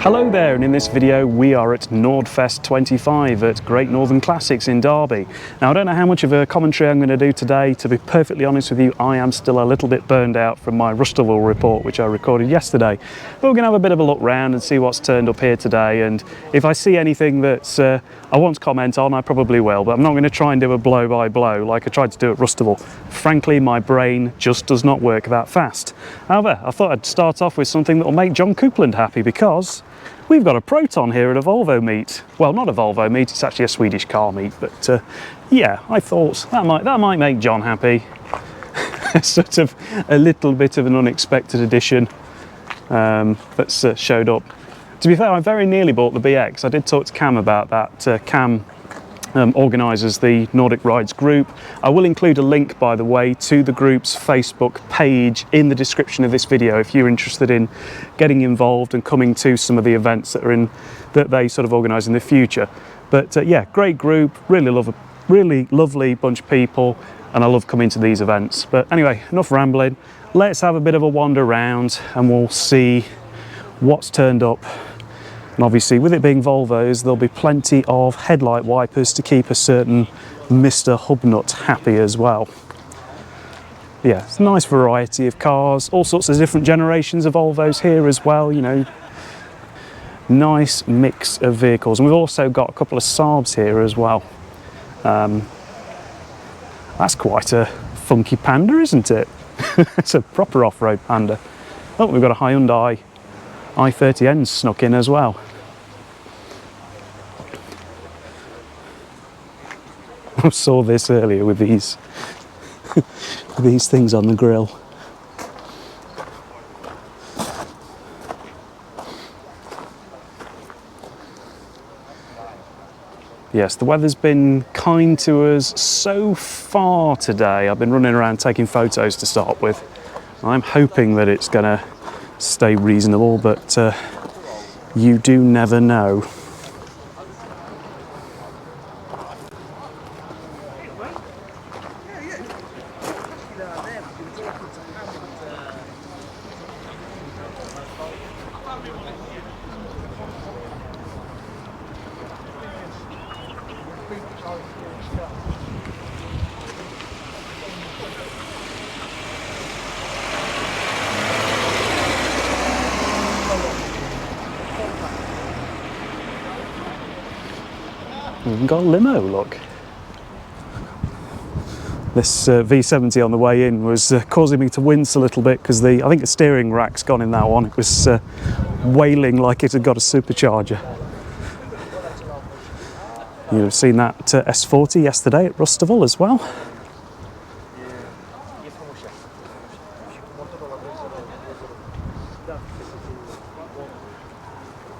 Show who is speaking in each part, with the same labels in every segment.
Speaker 1: Hello there, and in this video we are at NordikFest25 at Great Northern Classics in Derby. Now I don't know how much of a commentary I'm going to do today. To be perfectly honest with you, I am still a little bit burned out from my Rusterville report which I recorded yesterday. But we're going to have a bit of a look round and see what's turned up here today, and if I see anything that I want to comment on, I probably will, but I'm not going to try and do a blow by blow like I tried to do at Rusterville. Frankly, my brain just does not work that fast. However, I thought I'd start off with something that will make John Coupland happy, because we've got a Proton here at a Volvo meet. Well, not a Volvo meet, it's actually a Swedish car meet, but yeah, I thought that might make John happy. Sort of a little bit of an unexpected addition that's showed up. To be fair, I very nearly bought the BX. I did talk to Cam about that. Cam organises the Nordic Rides group. I will include a link, by the way, to the group's Facebook page in the description of this video if you're interested in getting involved and coming to some of the events that they sort of organise in the future. But yeah, great group, really lovely bunch of people, and I love coming to these events. But anyway, enough rambling. Let's have a bit of a wander around and we'll see what's turned up. And obviously, with it being Volvos, there'll be plenty of headlight wipers to keep a certain Mr. Hubnut happy as well. Yeah, it's a nice variety of cars, all sorts of different generations of Volvos here as well, you know. Nice mix of vehicles. And we've also got a couple of Saabs here as well. That's quite a funky Panda, isn't it? It's a proper off-road Panda. Oh, we've got a Hyundai i30N snuck in as well. I saw this earlier with these these things on the grill. Yes, the weather's been kind to us so far today. I've been running around taking photos to start with. I'm hoping that it's going to stay reasonable, but you do never know. We've got a limo, look. This V70 on the way in was causing me to wince a little bit because I think the steering rack's gone in that one. It was wailing like it had got a supercharger. You've have seen that S40 yesterday at Rusterville as well.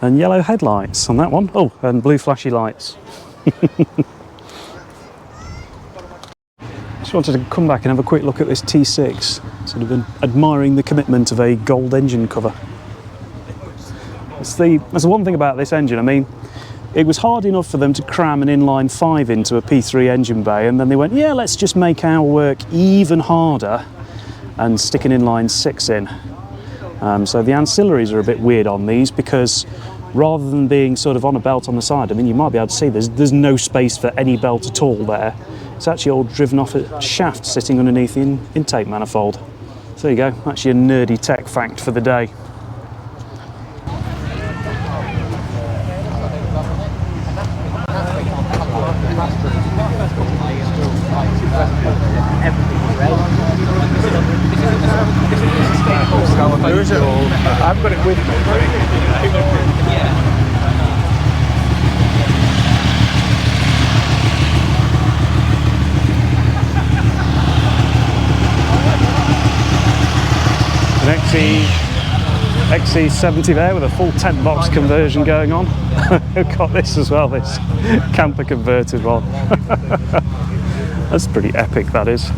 Speaker 1: And yellow headlights on that one. Oh, and blue flashy lights. Just wanted to come back and have a quick look at this T6. Sort of been admiring the commitment of a gold engine cover. That's the one thing about this engine. I mean, it was hard enough for them to cram an inline 5 into a P3 engine bay, and then they went, yeah, let's just make our work even harder and stick an inline 6 in. So the ancillaries are a bit weird on these, because rather than being sort of on a belt on the side, I mean, you might be able to see there's no space for any belt at all there. It's actually all driven off a shaft sitting underneath the intake manifold. So there you go, that's your nerdy tech fact for the day.
Speaker 2: I've got it with me.
Speaker 1: An XC70 there with a full tent box conversion going on. We've got this as well, this camper converted one. That's pretty epic, that is.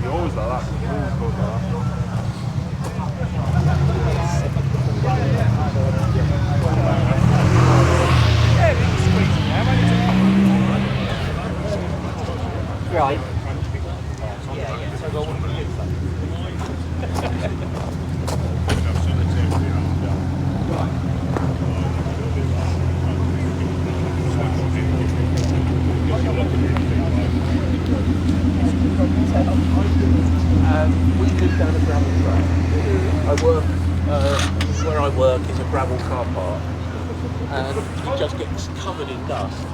Speaker 2: You always like that. You always go like that. normal car park.
Speaker 3: And it just gets covered in dust.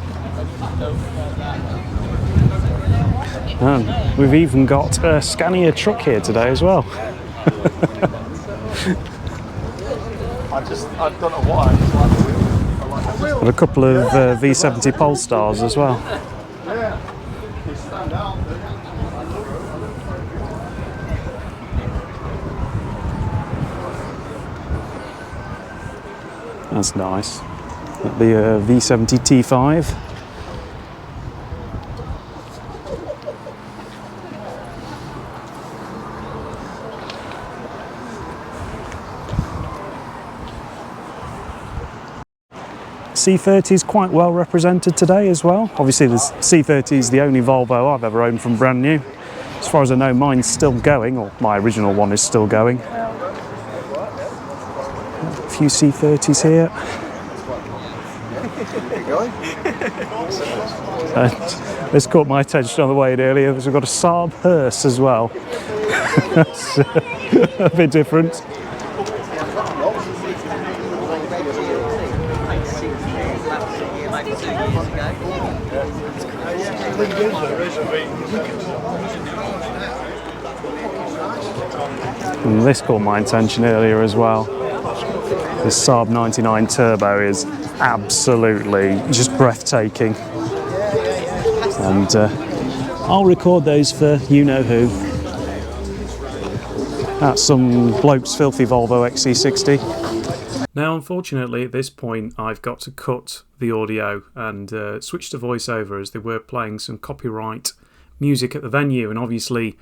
Speaker 1: And we've even got a Scania truck here today as well.
Speaker 2: I don't know why. I just like the wheel. I like the wheel.
Speaker 1: And a couple of V70 Polestars as well.
Speaker 2: Yeah. They stand out.
Speaker 1: That's nice. The V70 T5. C30 is quite well represented today as well. Obviously the C30 is the only Volvo I've ever owned from brand new. As far as I know, mine's still going, or my original one is still going. A few C30s here. This caught my attention on the way in earlier. We've got a Saab hearse as well. That's a bit different. And this caught my attention earlier as well. This Saab 99 Turbo is absolutely just breathtaking. And I'll record those for you-know-who. That's some bloke's filthy Volvo XC60. Now, unfortunately, at this point, I've got to cut the audio and switch to voiceover, as they were playing some copyright music at the venue. And obviously,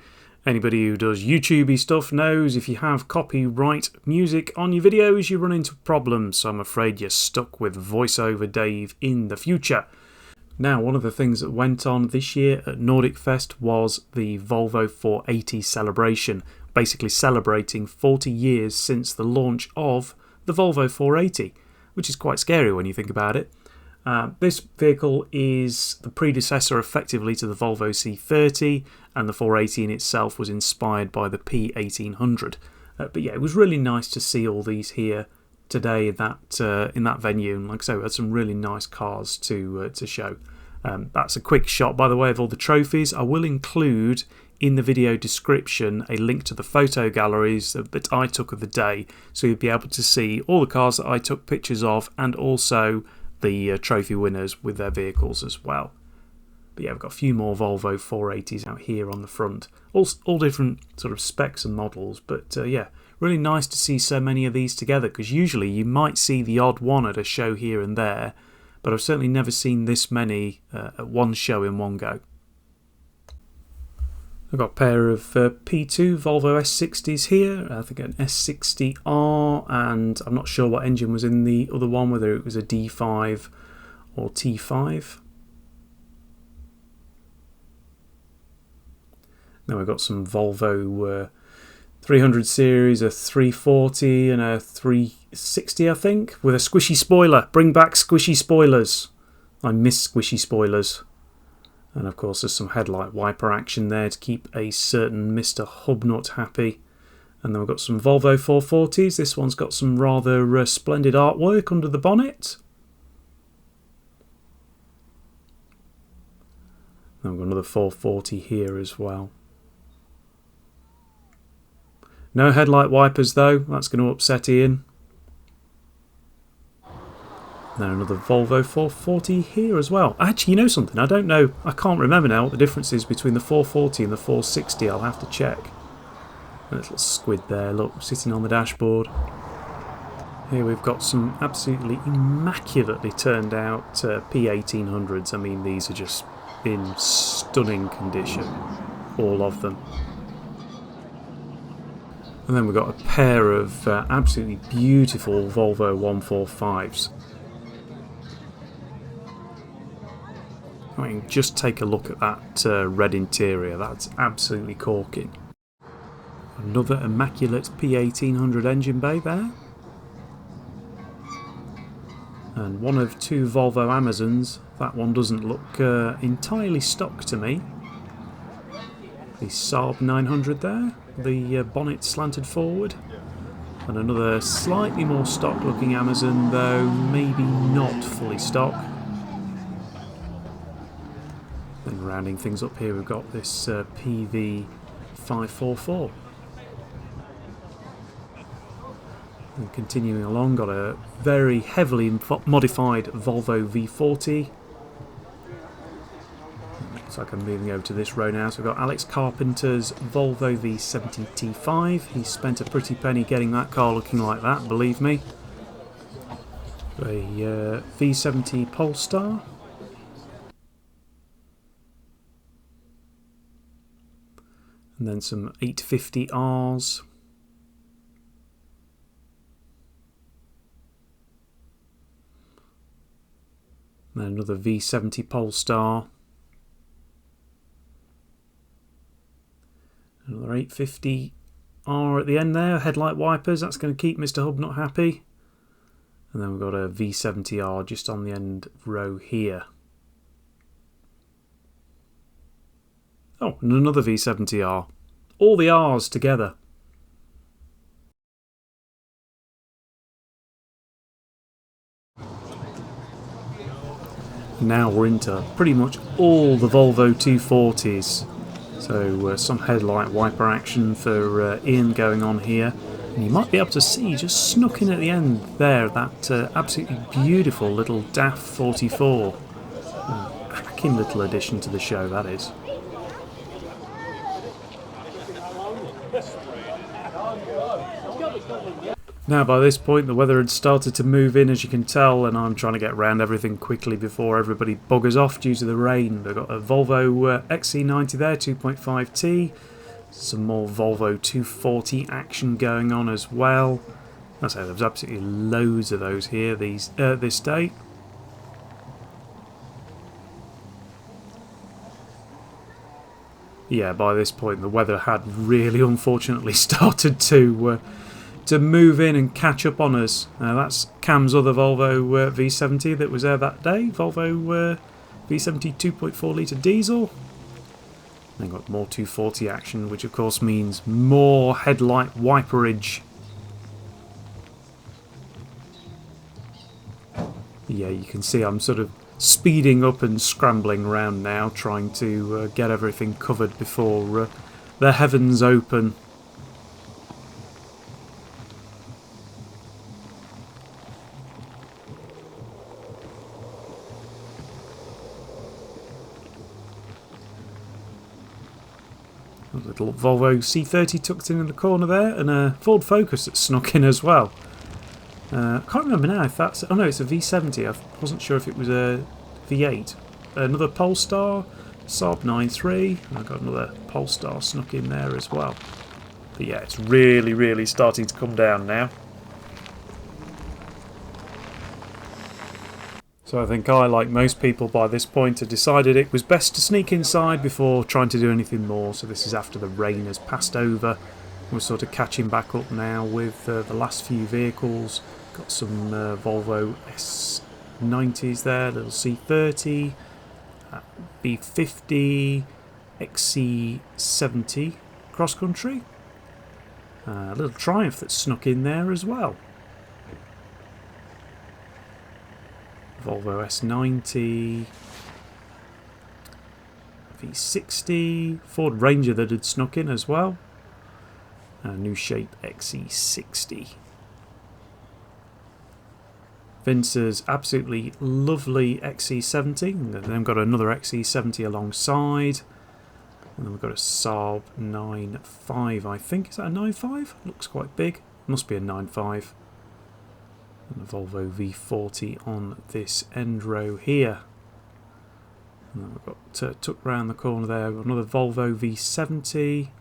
Speaker 1: anybody who does YouTubey stuff knows if you have copyright music on your videos, you run into problems. So I'm afraid you're stuck with voiceover Dave in the future. Now, one of the things that went on this year at NordikFest was the Volvo 480 celebration, basically celebrating 40 years since the launch of the Volvo 480, which is quite scary when you think about it. This vehicle is the predecessor effectively to the Volvo C30, and the 480 in itself was inspired by the P1800. But yeah, it was really nice to see all these here today in that venue, and like I say, we had some really nice cars to show. That's a quick shot, by the way, of all the trophies. I will include in the video description a link to the photo galleries that I took of the day, so you'll be able to see all the cars that I took pictures of, and also the trophy winners with their vehicles as well. But yeah, we've got a few more Volvo 480s out here on the front, all different sort of specs and models. But yeah, really nice to see so many of these together, because usually you might see the odd one at a show here and there, but I've certainly never seen this many at one show in one go. I've got a pair of P2 Volvo S60s here. I think an S60R, and I'm not sure what engine was in the other one, whether it was a D5 or T5. Then we've got some Volvo 300 series, a 340 and a 360, I think, with a squishy spoiler. Bring back squishy spoilers. I miss squishy spoilers. And of course there's some headlight wiper action there to keep a certain Mr. Hubnut happy. And then we've got some Volvo 440s. This one's got some rather splendid artwork under the bonnet. Then we've got another 440 here as well. No headlight wipers though, that's going to upset Ian. Then another Volvo 440 here as well. Actually, you know something? I don't know. I can't remember now what the difference is between the 440 and the 460. I'll have to check. A little squid there, look, sitting on the dashboard. Here we've got some absolutely immaculately turned out P1800s. I mean, these are just in stunning condition, all of them. And then we've got a pair of absolutely beautiful Volvo 145s. I mean, just take a look at that red interior, that's absolutely corking. Another immaculate P1800 engine bay there. And one of two Volvo Amazons. That one doesn't look entirely stock to me. The Saab 900 there, the bonnet slanted forward. And another slightly more stock looking Amazon, though maybe not fully stock. Then rounding things up here, we've got this PV544. And continuing along, got a very heavily modified Volvo V40. Looks like I'm moving over to this row now. So we've got Alex Carpenter's Volvo V70 T5. He spent a pretty penny getting that car looking like that, believe me. A V70 Polestar. And then some 850Rs. And then another V70 Polestar. Another 850R at the end there, headlight wipers, that's going to keep Mr. Hub not happy. And then we've got a V70R just on the end row here. Oh, and another V70R. All the R's together. Now we're into pretty much all the Volvo 240s. So some headlight wiper action for Ian going on here. And you might be able to see just snuck in at the end there that absolutely beautiful little DAF 44. Cracking little addition to the show, that is. Now by this point the weather had started to move in, as you can tell, and I'm trying to get around everything quickly before everybody buggers off due to the rain. We've got a Volvo XC90 there, 2.5T. Some more Volvo 240 action going on as well. I say there's absolutely loads of those here this day. Yeah, by this point the weather had really unfortunately started to move in and catch up on us. That's Cam's other Volvo V70 that was there that day. Volvo V70 2.4 litre diesel. Then got more 240 action, which of course means more headlight wiperage. Yeah, you can see I'm sort of speeding up and scrambling around now, trying to get everything covered before the heavens open. Little Volvo C30 tucked in the corner there, and a Ford Focus that snuck in as well. I can't remember now if that's... Oh no, it's a V70. I wasn't sure if it was a V8. Another Polestar, Saab 9.3. I've got another Polestar snuck in there as well. But yeah, it's really, really starting to come down now. So I think I, like most people by this point, had decided it was best to sneak inside before trying to do anything more. So this is after the rain has passed over. We're sort of catching back up now with the last few vehicles. Got some Volvo S90s there, little C30, B50, XC70 cross country. A little Triumph that's snuck in there as well. Volvo S90, V60, Ford Ranger that had snuck in as well, a new shape XC60. Vince's absolutely lovely XC70, and then we've got another XC70 alongside, and then we've got a Saab 9.5, I think. Is that a 9.5? Looks quite big, must be a 9.5. And the Volvo V40 on this end row here. And then we've got tucked round the corner there, another Volvo V70,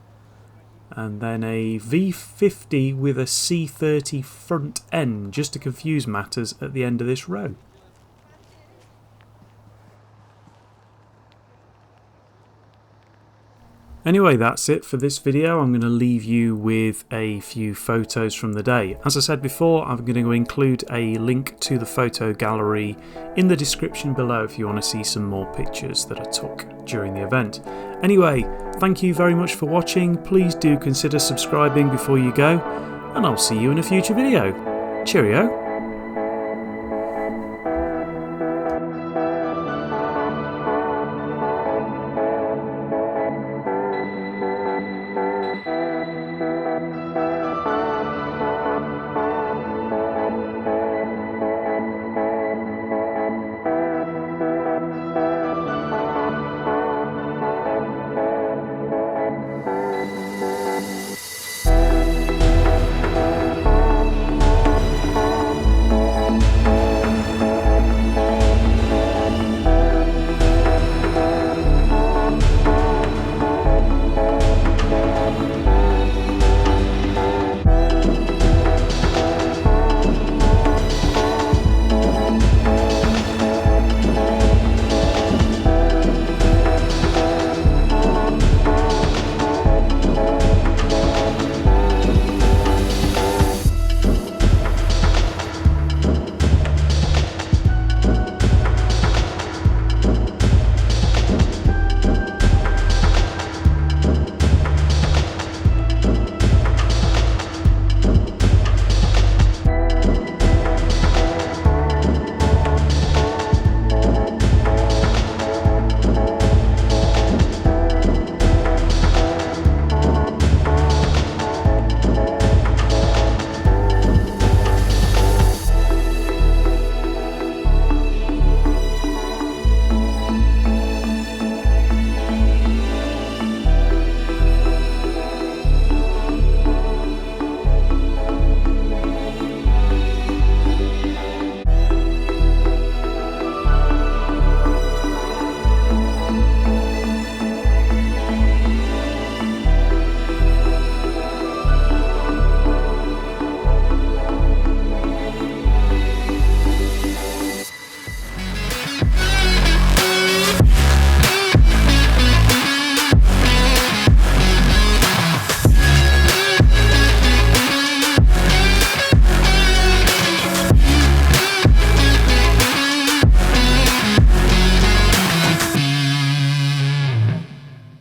Speaker 1: and then a V50 with a C30 front end, just to confuse matters at the end of this row. Anyway, that's it for this video. I'm going to leave you with a few photos from the day. As I said before, I'm going to include a link to the photo gallery in the description below if you want to see some more pictures that I took during the event. Anyway, thank you very much for watching. Please do consider subscribing before you go, and I'll see you in a future video. Cheerio.